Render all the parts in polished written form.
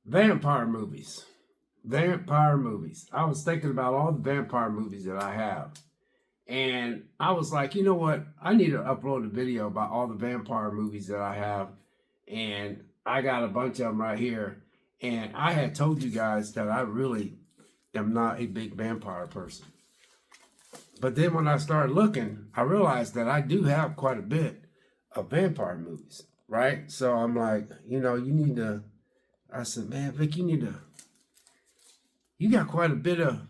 Vampire movies. Vampire movies. I was thinking about all the vampire movies that I have. And I was like, you know what? I need to upload a video about all the vampire movies that I have. And I got a bunch of them right here. And I had told you guys that I really am not a big vampire person. But then when I started looking, I realized that I do have quite a bit of vampire movies, right? So I'm like, you need to. I said, man, Vic, you got quite a bit of,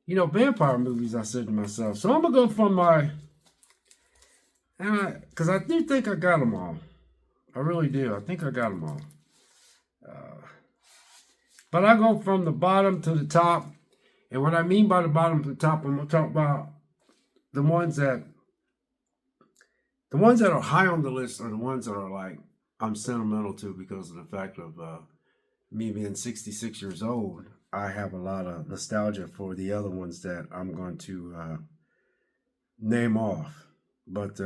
vampire movies, I said to myself. So I'm going to go from because I do think I got them all. I really do. I think I got them all. But I go from the bottom to the top. And what I mean by the bottom to the top, I'm going to talk about the ones that are high on the list are the ones that are like, I'm sentimental to because of the fact of me being 66 years old. I have a lot of nostalgia for the other ones that I'm going to name off. But,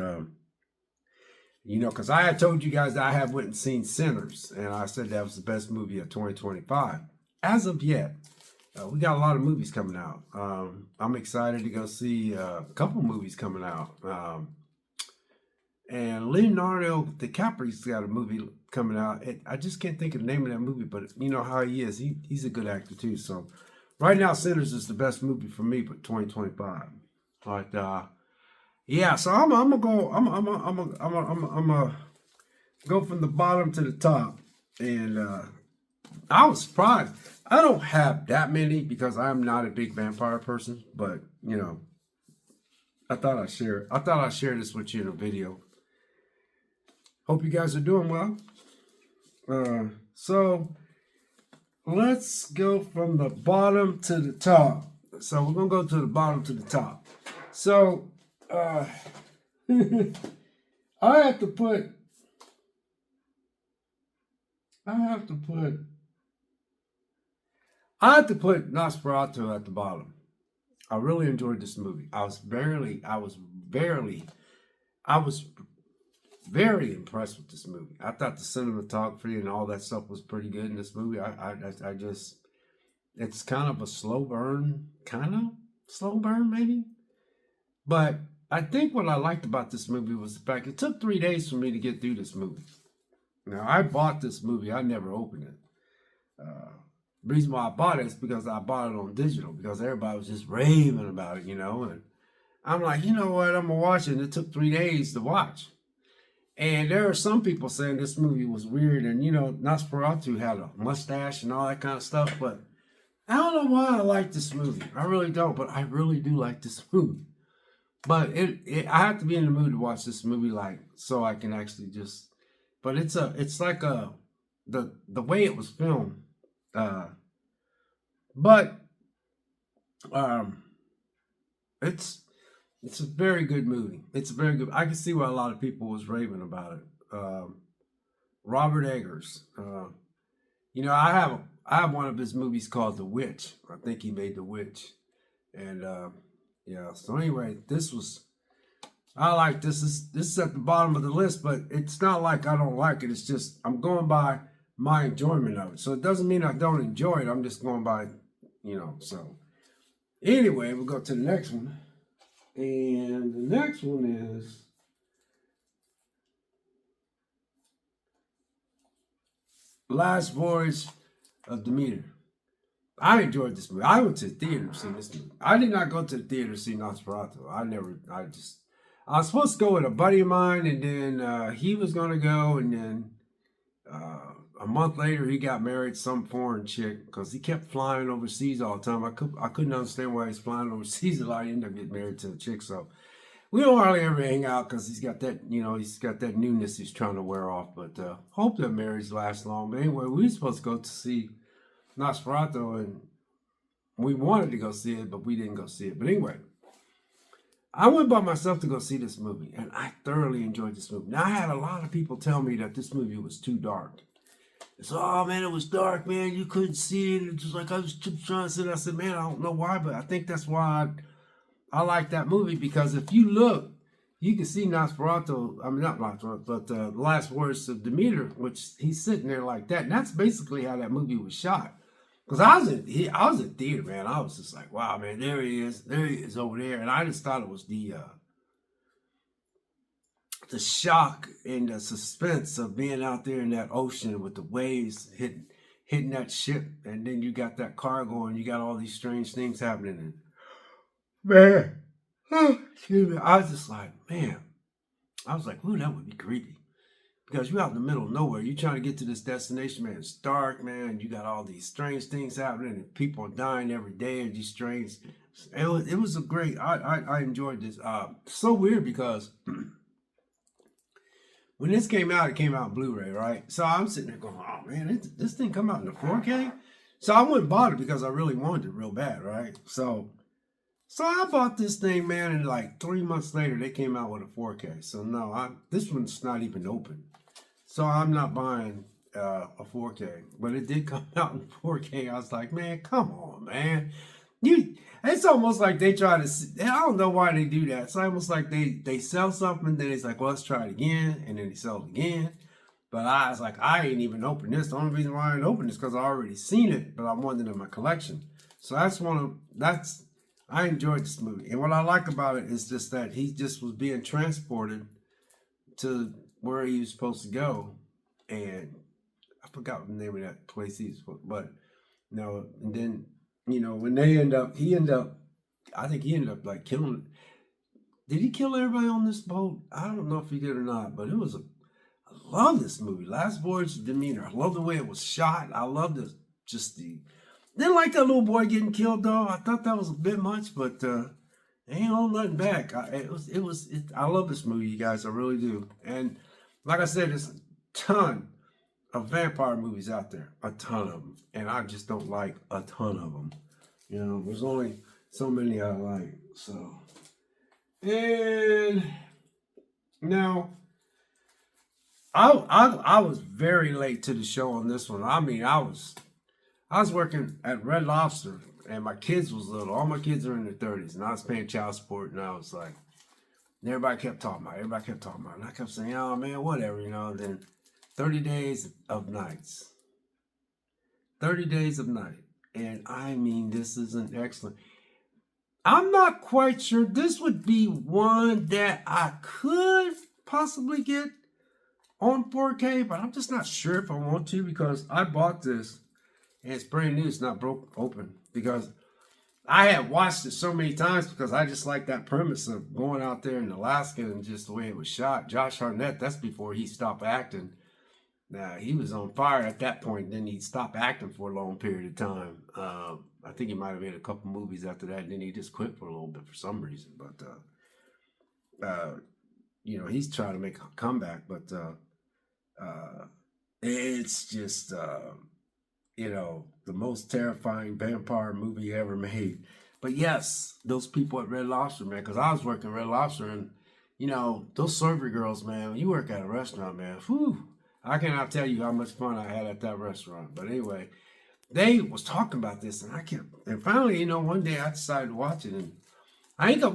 because I had told you guys that I have went and seen Sinners, and I said that was the best movie of 2025. As of yet, we got a lot of movies coming out. I'm excited to go see a couple movies coming out. And Leonardo DiCaprio's got a movie coming out. I just can't think of the name of that movie, but you know how he is. He's a good actor too. So right now, Sinners is the best movie for me for 2025. But yeah, so I'm gonna go. I'm gonna go from the bottom to the top, and I was surprised. I don't have that many because I'm not a big vampire person, but I thought I'd share this with you in a video. Hope you guys are doing well. So let's go from the bottom to the top. So we're gonna go to the bottom to the top. So I have to put Nosferatu at the bottom. I really enjoyed this movie. I was very impressed with this movie. I thought the cinematography and all that stuff was pretty good in this movie. I just, it's kind of a slow burn maybe. But I think what I liked about this movie was the fact it took 3 days for me to get through this movie. Now, I bought this movie. I never opened it. The reason why I bought it is because I bought it on digital because everybody was just raving about it, and I'm like, you know what, I'm going to watch it. And it took 3 days to watch. And there are some people saying this movie was weird and, Nosferatu had a mustache and all that kind of stuff. But I don't know why I like this movie. I really don't, but I really do like this movie. But I have to be in the mood to watch this movie, so I can actually just, but it's like the way it was filmed. But it's a very good movie. It's very good. I can see why a lot of people was raving about it. Robert Eggers. I have one of his movies called The Witch. I think he made The Witch. And yeah. So anyway, I like this. This is at the bottom of the list, but it's not like I don't like it. It's just I'm going by my enjoyment of it. So it doesn't mean I don't enjoy it. I'm just going by, So anyway, we'll go to the next one. And the next one is Last Voyage of Demeter. I enjoyed this movie. I went to the theater to see this movie. I did not go to the theater to see Nosferatu. I was supposed to go with a buddy of mine, and then he was going to go, and then a month later he got married to some foreign chick because he kept flying overseas all the time. I couldn't understand why he's flying overseas a lot. He ended up getting married to a chick, so we don't hardly ever hang out because he's got that newness he's trying to wear off. But hope that marriage lasts long. But anyway, we were supposed to go to see Nosferatu, and we wanted to go see it, but we didn't go see it. But anyway, I went by myself to go see this movie, and I thoroughly enjoyed this movie. Now, I had a lot of people tell me that this movie was too dark. It's, oh man, it was dark, man. You couldn't see it. It's just like I was trying to sit. I said, man, I don't know why, but I think that's why I like that movie, because if you look you can see Nosferatu, I mean, not Nosferatu, but the last words of Demeter, which he's sitting there like that. And that's basically how that movie was shot. Because I was in theater, man. I was just like, wow, man, there he is. There he is over there. And I just thought it was the shock and the suspense of being out there in that ocean with the waves hitting that ship. And then you got that cargo and you got all these strange things happening. And man, excuse me, I was just like, man, I was like, ooh, that would be creepy. Because you're out in the middle of nowhere. You're trying to get to this destination, man. It's dark, man. You got all these strange things happening and people are dying every day and these strange. It was a great, I enjoyed this. So weird because when this came out, it came out in Blu-ray, right? So I'm sitting there going, oh man, this thing come out in the 4K? So I wouldn't bother because I really wanted it real bad, right? So I bought this thing, man, and like 3 months later, they came out with a 4K. So no, this one's not even open. So I'm not buying a 4K, but it did come out in 4K. I was like, man, come on, man. It's almost like they try to, I don't know why they do that. It's almost like they sell something, then it's like, well, let's try it again, and then they sell it again. But I was like, I ain't even opened this. The only reason why I ain't opened this is because I already seen it, but I wanted it in my collection. So I enjoyed this movie. And what I like about it is just that he just was being transported to where he was supposed to go. And I forgot the name of that place he was supposed to, but no, and then, when he ended up, I think he ended up like killing, did he kill everybody on this boat? I don't know if he did or not, but I love this movie, Last Voyage of Demeter. I love the way it was shot. I love didn't like that little boy getting killed though. I thought that was a bit much, but ain't hold nothing back. I love this movie, you guys. I really do. And like I said, there's a ton of vampire movies out there, a ton of them, and I just don't like a ton of them. There's only so many I like. So, and now I was very late to the show on this one. I mean, I was working at Red Lobster, and my kids was little. All my kids are in their 30s, and I was paying child support, and I was like, everybody kept talking about it, and I kept saying, oh man, whatever, then 30 Days of Nights. 30 Days of Night. And I mean, this is an excellent. I'm not quite sure. This would be one that I could possibly get on 4K, but I'm just not sure if I want to because I bought this and it's brand new. It's not broke open because I had watched it so many times because I just like that premise of going out there in Alaska and just the way it was shot. Josh Hartnett, that's before he stopped acting. Now, he was on fire at that point. Then he stopped acting for a long period of time. I think he might have made a couple movies after that. And then he just quit for a little bit for some reason. But, he's trying to make a comeback. But it's just, the most terrifying vampire movie ever made. But yes, those people at Red Lobster, man, because I was working Red Lobster. And, those server girls, man, when you work at a restaurant, man, whew. I cannot tell you how much fun I had at that restaurant. But anyway, they was talking about this, and finally, one day I decided to watch it. And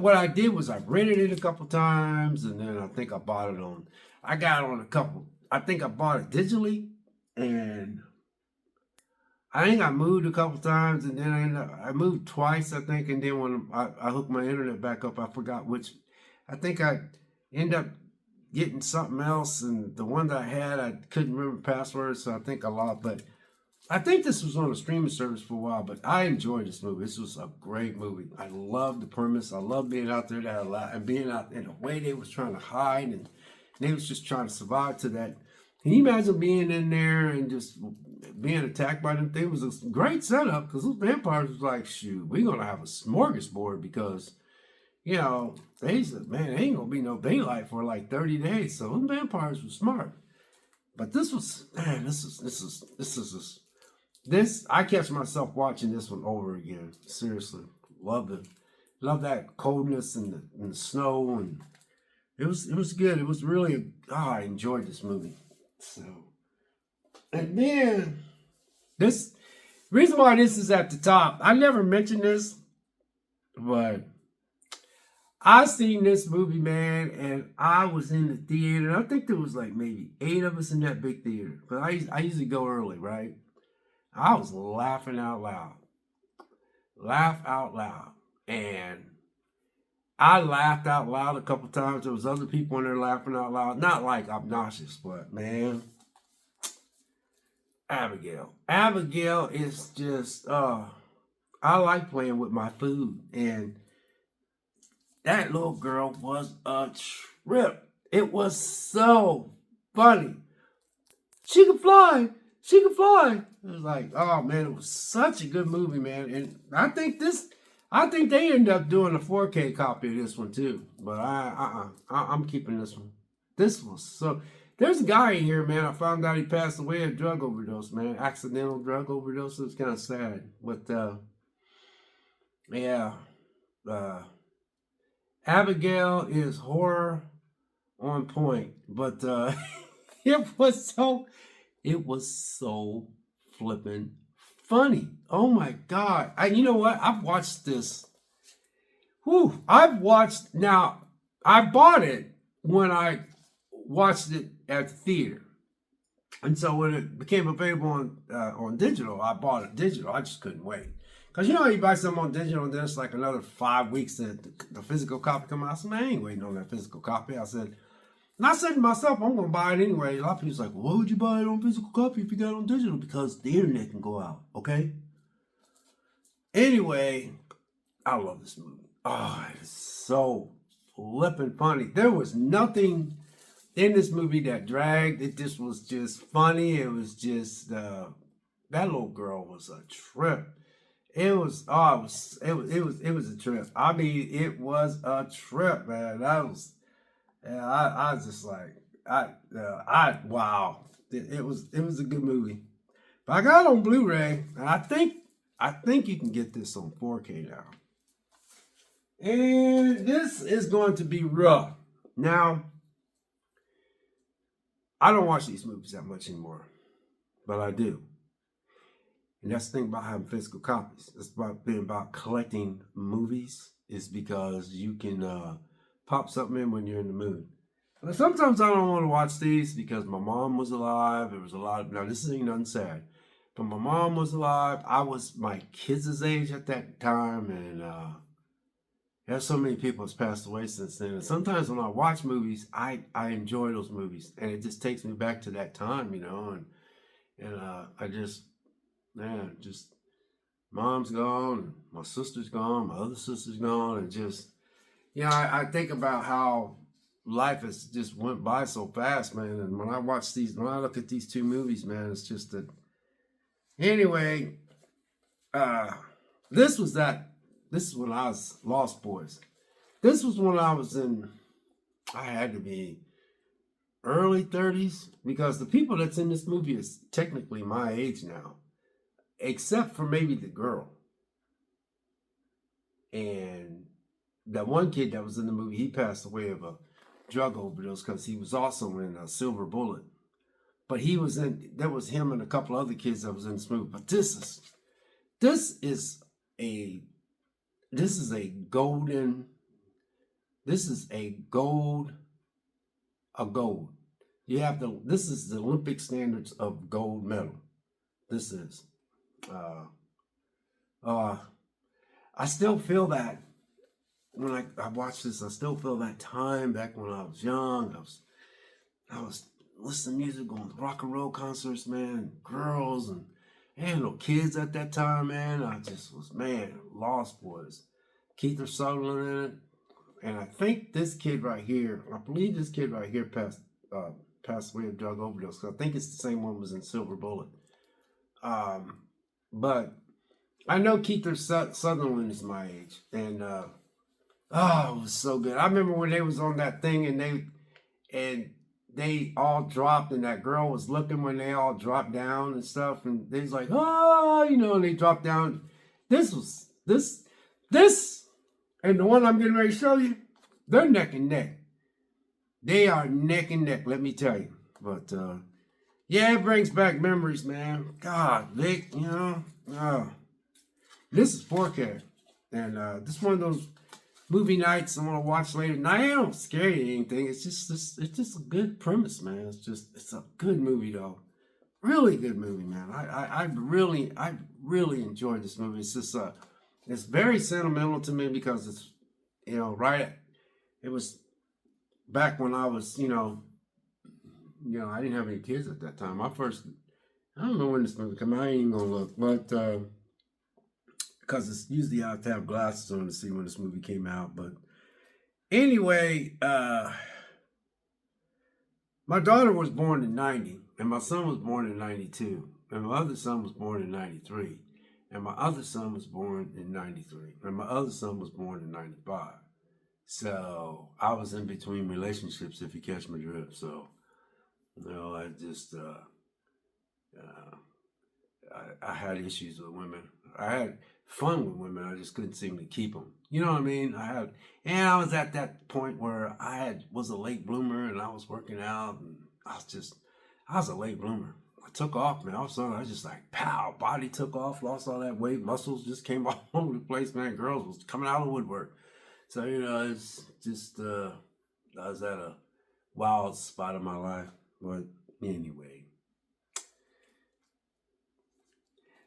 what I did was I rented it a couple times, and then I think I bought it I think I bought it digitally, and I think I moved a couple times, and then I moved twice, I think, and then when I hooked my internet back up, I forgot which, I think I ended up getting something else, and the one that I had, I couldn't remember passwords, so I think I lost. But I think this was on a streaming service for a while, but I enjoyed this movie. This was a great movie. I loved the premise. I loved being out there that a lot, and being out in the way they was trying to hide, and they was just trying to survive to that. Can you imagine being in there and just being attacked by them? It was a great setup because those vampires was like, shoot, we're going to have a smorgasbord because they said, man, there ain't gonna be no daylight for like 30 days. So them vampires were smart. But this I catch myself watching this one over again. Seriously. Love that coldness and the snow, and it was good. It was really I enjoyed this movie. So, and then this reason why this is at the top, I never mentioned this, but I seen this movie, man, and I was in the theater. I think there was like maybe 8 of us in that big theater. But I usually go early, right? I was laughing out loud. Laugh out loud. And I laughed out loud a couple times. There was other people in there laughing out loud. Not like obnoxious, but man, Abigail. Abigail is just I like playing with my food. And that little girl was a trip. It was so funny. She could fly. She could fly. It was like, oh man, it was such a good movie, man. And I think they ended up doing a 4K copy of this one too. But I'm keeping this one. This was so. There's a guy in here, man. I found out he passed away of drug overdose, man. Accidental drug overdose. It was kind of sad, but yeah. Abigail is horror on point, but it was so flippin' funny. Oh my God. You know what? I've watched this. Whew. Now, I bought it when I watched it at the theater. And so when it became available on digital, I bought it digital. I just couldn't wait. Because you know, you buy something on digital and then it's like another 5 weeks that the physical copy come out. I said, man, I ain't waiting on that physical copy. I said to myself, I'm going to buy it anyway. A lot of people's like, well, why would you buy it on physical copy if you got it on digital? Because the internet can go out, okay? Anyway, I love this movie. Oh, it is so flippin' funny. There was nothing in this movie that dragged. It just was just funny. It was just, that little girl was a trip. It was a trip. I mean, it was a trip, man. That was, yeah, I was just like, wow. It was a good movie. But I got it on Blu-ray, and I think you can get this on 4K now. And this is going to be rough. Now, I don't watch these movies that much anymore, but I do. And that's the thing about having physical copies. It's about collecting movies, is because you can pop something in when you're in the mood. But sometimes I don't want to watch these because my mom was alive. There was a lot of, now this ain't nothing sad, but my mom was alive. I was my kids' age at that time, and there's so many people that's passed away since then. And sometimes when I watch movies, I enjoy those movies, and it just takes me back to that time, you know. And I just, man, just mom's gone, and my sister's gone, my other sister's gone, and just, you know, I think about how life has just went by so fast, man. And when I look at these 2 movies, man, it's just that. Anyway, this is when I was Lost Boys. This was when I had to be early 30s, because the people that's in this movie is technically my age now, except for maybe the girl. And that one kid that was in the movie, he passed away of a drug overdose because he was also in a Silver Bullet. But there was him and a couple other kids that was in this movie. But this is a gold. This is the Olympic standards of gold medal. This is. I still feel that when I watch this. I still feel that time back when I was young. I was listening to music, going to rock and roll concerts, man, girls and no kids at that time, man. I just was, man, Lost Boys. Kiefer Sutherland in it. And I think this kid right here, I believe this kid right here passed away of drug overdose. I think it's the same one who was in Silver Bullet. But I know Kiefer Sutherland is my age. And it was so good. I remember when they was on that thing and they all dropped, and that girl was looking when they all dropped down and stuff, and they was like, oh, you know, and they dropped down. This, and the one I'm getting ready to show you, they're neck and neck. They are neck and neck, let me tell you. But, yeah, it brings back memories, man. God, Vic, you know, this is 4K, and this is one of those movie nights I want to watch late at night. I don't scare you or anything. It's just a good premise, man. It's a good movie though. Really good movie, man. I really enjoyed this movie. It's very sentimental to me because it's right. It was back when I was I didn't have any kids at that time. I don't know when this movie came out. I ain't even gonna look, but because it's usually I have to have glasses on to see when this movie came out. But anyway, my daughter was born in '90, and my son was born in '92, and my other son was born in '93, and my other son was born in '93, and my other son was born in '95. So I was in between relationships, if you catch my drift. So I just I had issues with women. I had fun with women. I just couldn't seem to keep them. You know what I mean? And I was at that point where was a late bloomer, and I was working out, and I was a late bloomer. I took off, man. All of a sudden, I was just like, pow, body took off, lost all that weight, muscles just came all over the place, man. Girls was coming out of the woodwork. So, it's just, I was at a wild spot of my life. But anyway.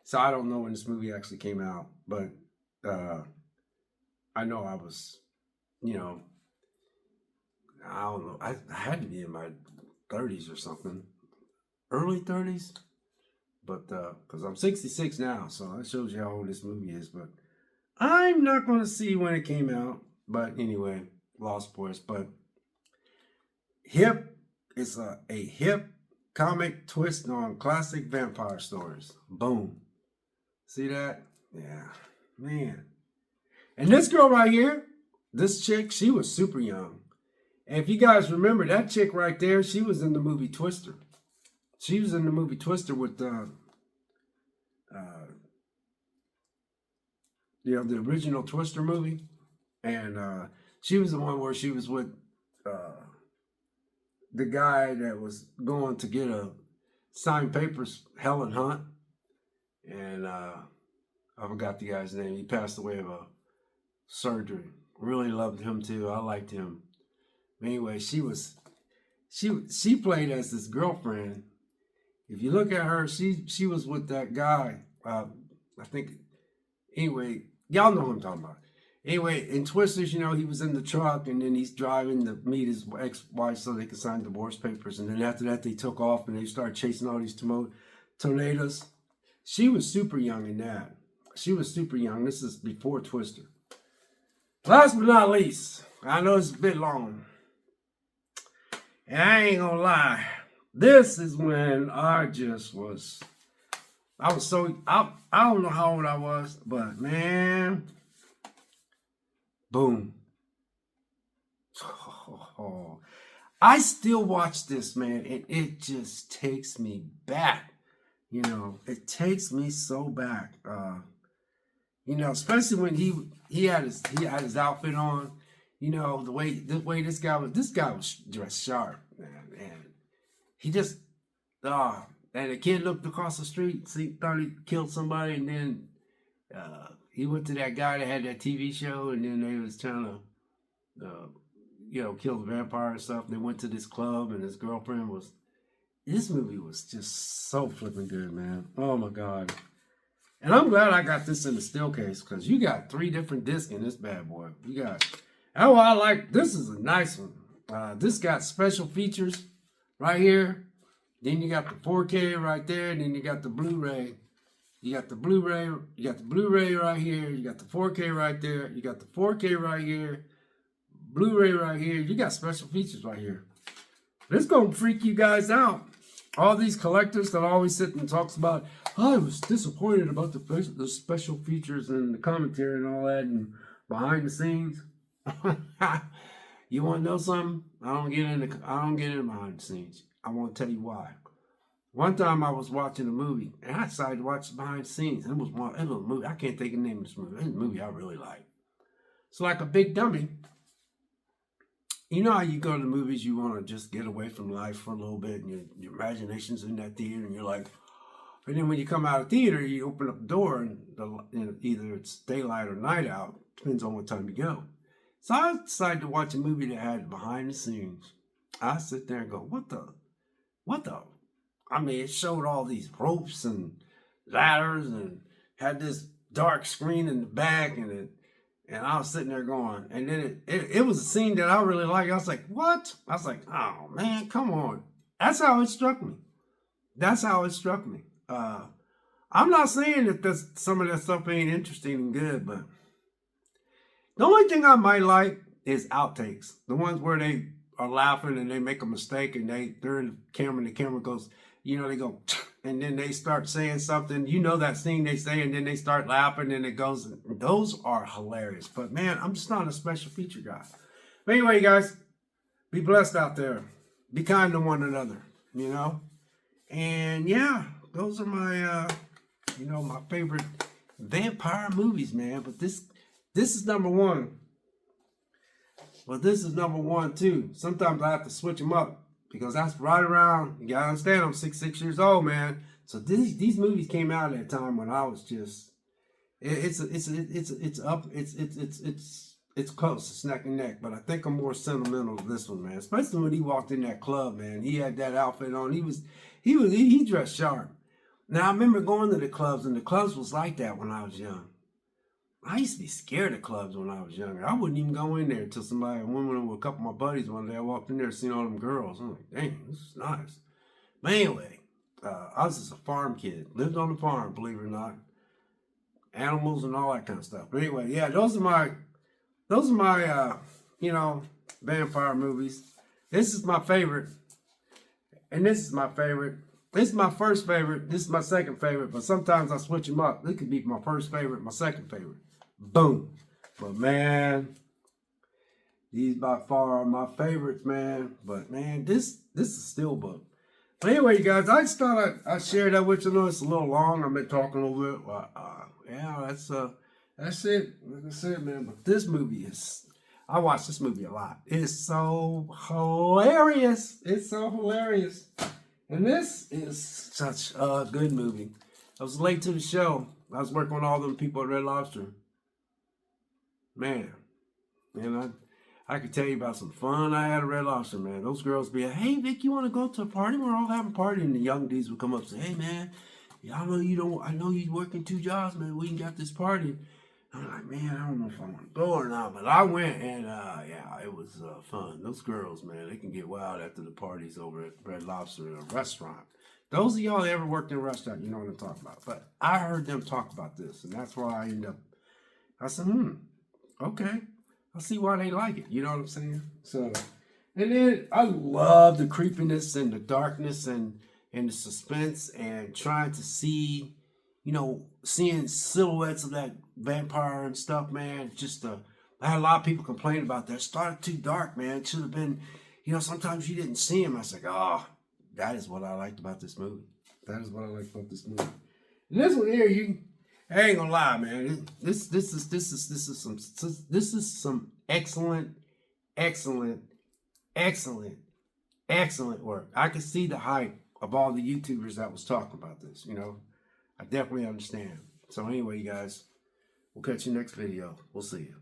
So I don't know when this movie actually came out, but I know I was, I don't know. I had to be in my 30s or something, early 30s, but because I'm 66 now, so that shows you how old this movie is. But I'm not going to see when it came out. But anyway, Lost Boys. But Hip is a hip comic twist on classic vampire stories. Boom. See that? Yeah, man. And this girl right here, this chick, she was super young. And if you guys remember, that chick right there, she was in the movie Twister. She was in the movie Twister with the original Twister movie. And she was the one where she was with the guy that was going to get a signed papers, Helen Hunt. And I forgot the guy's name. He passed away of a surgery. Really loved him too. I liked him. Anyway, she played as this girlfriend. If you look at her, she was with that guy. I think. Anyway, y'all know who I'm talking about. Anyway, in Twisters, he was in the truck, and then he's driving to meet his ex-wife so they could sign divorce papers. And then after that, they took off and they started chasing all these tornadoes. She was super young in that. She was super young. This is before Twister. Last but not least, I know it's a bit long. And I ain't gonna lie. This is when I was so, I don't know how old I was, but man, boom. Oh, I still watch this, man, and it just takes me back. It takes me so back. Especially when he had his outfit on. The way this guy was dressed sharp, man, and he just and the kid looked across the street, thought he killed somebody, and then he went to that guy that had that TV show, and then they was trying to kill the vampire and stuff. And they went to this club, and his girlfriend was. This movie was just so flipping good, man. Oh my God. And I'm glad I got this in the still case, because you got 3 different discs in this bad boy. This is a nice one. This got special features right here. Then you got the 4K right there, and then you got the Blu-ray. You got the Blu-ray right here. You got the 4K right there. You got the 4K right here. Blu-ray right here. You got special features right here. This gonna freak you guys out. All these collectors that always sit and talks about, I was disappointed about the special features and the commentary and all that and behind the scenes. You want to know something? I don't get into behind the scenes. I want to tell you why. One time I was watching a movie and I decided to watch behind the scenes. It was a movie. I can't think of the name of this movie. It was a movie I really like. So like a big dummy. You know how you go to the movies, you want to just get away from life for a little bit, and your imagination's in that theater, and you're like, and then when you come out of theater, you open up the door, and either it's daylight or night out, depends on what time you go. So I decided to watch a movie that had behind the scenes. I sit there and go, what the? I mean, it showed all these ropes and ladders and had this dark screen in the back and I was sitting there going, and then it was a scene that I really liked. I was like, what? I was like, oh man, come on. That's how it struck me. That's how it struck me. I'm not saying that some of that stuff ain't interesting and good, but the only thing I might like is outtakes. The ones where they are laughing and they make a mistake and they're in the camera and the camera goes, they go, and then they start saying something. That scene they say, and then they start laughing and it goes. Those are hilarious. But man, I'm just not a special feature guy. But anyway, guys, be blessed out there. Be kind to one another, And yeah, those are my, my favorite vampire movies, man. But this is number one. Well, this is number one, too. Sometimes I have to switch them up because that's right around, you gotta understand, I'm 6 years old, man. So these movies came out at a time when I was just, it's close, it's neck and neck. But I think I'm more sentimental to this one, man. Especially when he walked in that club, man. He had that outfit on. He dressed sharp. Now I remember going to the clubs, and the clubs was like that when I was young. I used to be scared of clubs when I was younger. I wouldn't even go in there until somebody went with a couple of my buddies one day. I walked in there, seen all them girls. I'm like, dang, this is nice. But anyway, I was just a farm kid. Lived on the farm, believe it or not. Animals and all that kind of stuff. But anyway, yeah, those are my vampire movies. This is my favorite. And this is my favorite. This is my first favorite. This is my second favorite. But sometimes I switch them up. This could be my first favorite, my second favorite. Boom. But man, these by far are my favorites, man. But man, this is a steelbook. But anyway, you guys, I just thought I'd share that with you. I know it's a little long. I've been talking over it. Yeah, that's it. Like I said, man. But this movie I watch this movie a lot. It's so hilarious. It's so hilarious. And this is such a good movie. I was late to the show. I was working with all them people at Red Lobster. Man, I could tell you about some fun I had at Red Lobster, man. Those girls be like, hey, Vic, you want to go to a party? We're all having a party. And the young dudes would come up and say, hey, man, I know you're working 2 jobs, man. We got this party. I'm like, man, I don't know if I want to go or not. But I went, and yeah, it was fun. Those girls, man, they can get wild after the parties over at Red Lobster in a restaurant. Those of y'all that ever worked in a restaurant, you know what I'm talking about. But I heard them talk about this, and that's why I said, okay. I see why they like it. You know what I'm saying? So, and then I love the creepiness and the darkness and the suspense and trying to see, seeing silhouettes of that vampire and stuff, man. I had a lot of people complain about that. It started too dark, man. It should have been, sometimes you didn't see him. I was like, oh, that is what I liked about this movie. That is what I liked about this movie. And this one here, I ain't gonna lie, man. This is some excellent work. I could see the hype of all the YouTubers that was talking about this. I definitely understand. So anyway, you guys, we'll catch you next video. We'll see you.